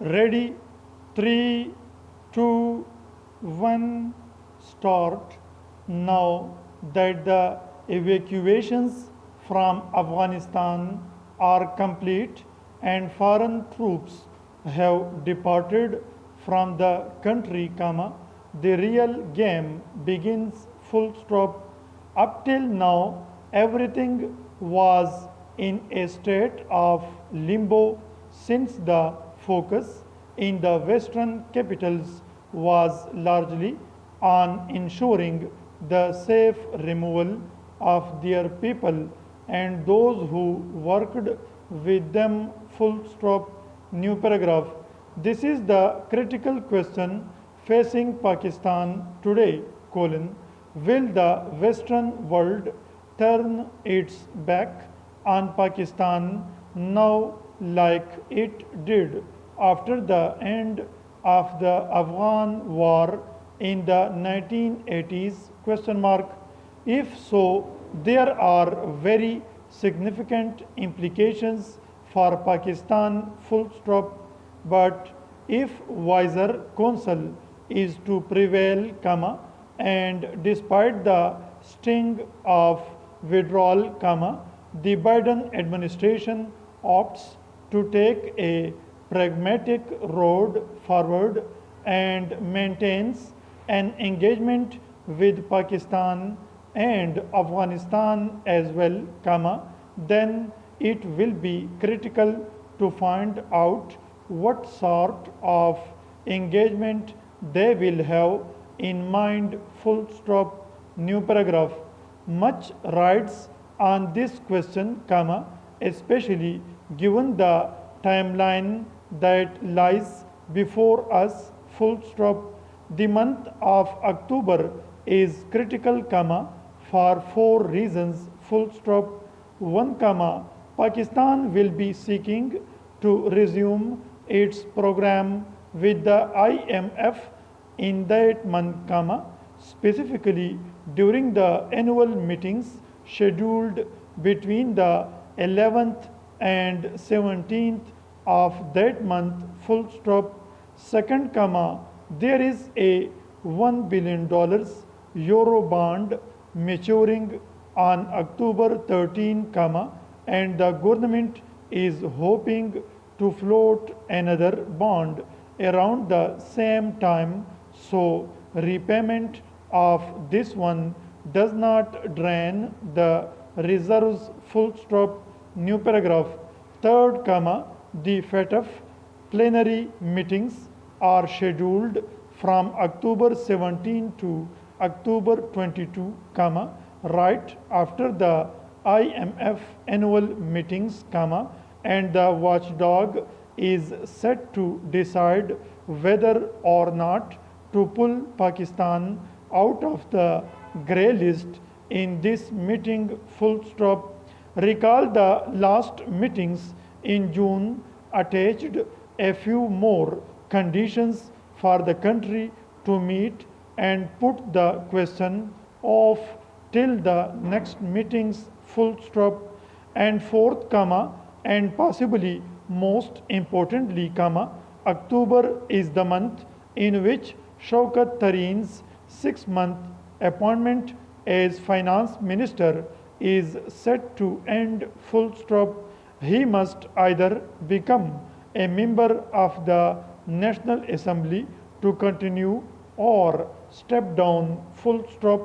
Ready? 3, 2, 1, start. Now that the evacuations from Afghanistan are complete and foreign troops have departed from the country, the real game begins full stop. Up till now, everything was in a state of limbo since the focus in the Western capitals was largely on ensuring the safe removal of their people and those who worked with them. Full stop. New paragraph. This is the critical question facing Pakistan today, colon. Will the Western world turn its back on Pakistan now like it did after the end of the Afghan war in the 1980s? Question mark. If so, there are very significant implications for Pakistan. Full stop. But if wiser counsel is to prevail, and despite the sting of withdrawal, the Biden administration opts to take a pragmatic road forward and maintains an engagement with Pakistan and Afghanistan as well, then it will be critical to find out what sort of engagement they will have in mind. Full stop. New paragraph. Much rides on this question, especially given the timeline that lies before us. Full stop. The month of October is critical, for four reasons. Full stop. 1, Pakistan will be seeking to resume its program with the IMF in that month, specifically during the annual meetings scheduled between the 11th and 17th of that month. Full stop. Second, there is a $1 billion euro bond maturing on October 13, and the government is hoping to float another bond around the same time, so repayment of this one does not drain the reserves. Full stop. New paragraph. Third, the FATF plenary meetings are scheduled from October 17 to October 22, right after the IMF annual meetings, and the watchdog is set to decide whether or not to pull Pakistan out of the grey list in this meeting. Full stop. Recall the last meetings in June attached a few more conditions for the country to meet and put the question off till the next meetings. Full stop. And fourth, and possibly most importantly, October is the month in which Shaukat Tareen's 6-month appointment as finance minister is set to end. Full stop. He must either become a member of the National Assembly to continue or step down. Full stop.